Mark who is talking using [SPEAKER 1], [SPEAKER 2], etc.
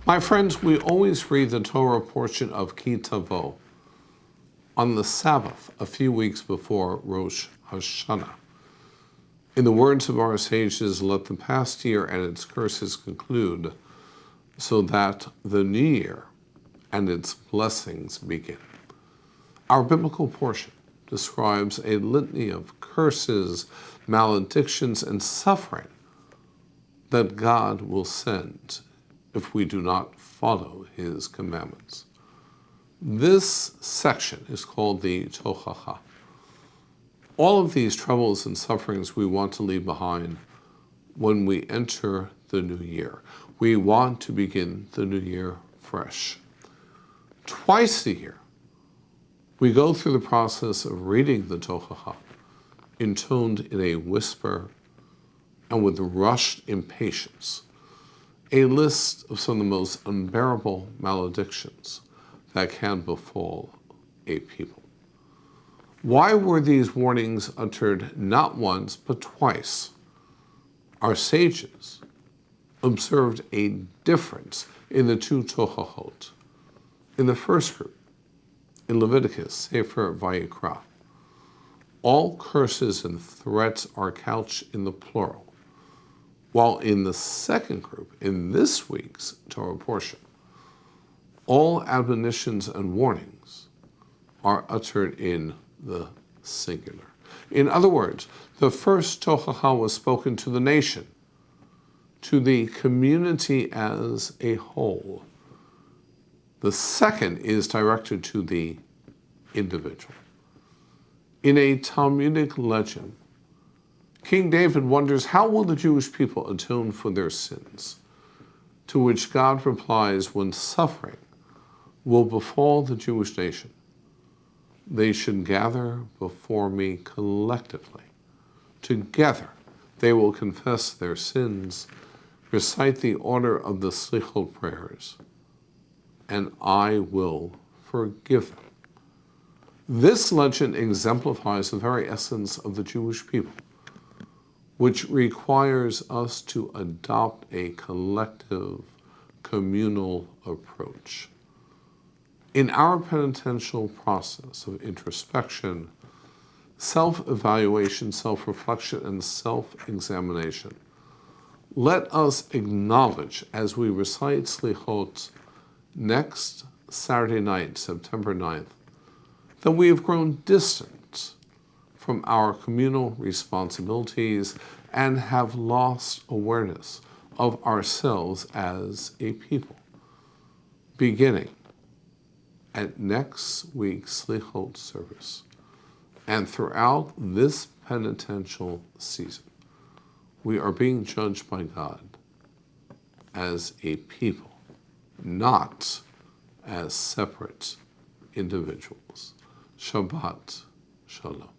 [SPEAKER 1] My friends, we always read the Torah portion of Tavo on the Sabbath, a few weeks before Rosh Hashanah. In the words of our sages, let the past year and its curses conclude, so that the new year and its blessings begin. Our biblical portion describes a litany of curses, maledictions, and suffering that God will send if we do not follow his commandments. This section is called the Tochacha. All of these troubles and sufferings we want to leave behind when we enter the new year. We want to begin the new year fresh. Twice a year, we go through the process of reading the Tochacha, intoned in a whisper and with rushed impatience, a list of some of the most unbearable maledictions that can befall a people. Why were these warnings uttered not once but twice? Our sages observed a difference in the two Tochachot. In the first group, in Leviticus, Sefer Vayikra, all curses and threats are couched in the plural, while in the second group, in this week's Torah portion, all admonitions and warnings are uttered in the singular. In other words, the first Tochacha was spoken to the nation, to the community as a whole. The second is directed to the individual. In a Talmudic legend, King David wonders, how will the Jewish people atone for their sins? To which God replies, when suffering will befall the Jewish nation, they should gather before me collectively. Together, they will confess their sins, recite the order of the Slichot prayers, and I will forgive them. This legend exemplifies the very essence of the Jewish people, which requires us to adopt a collective, communal approach. In our penitential process of introspection, self-evaluation, self-reflection, and self-examination, let us acknowledge as we recite Slichot next Saturday night, September 9th, that we have grown distant from our communal responsibilities and have lost awareness of ourselves as a people. Beginning at next week's Slichot service and throughout this penitential season, we are being judged by God as a people, not as separate individuals. Shabbat Shalom.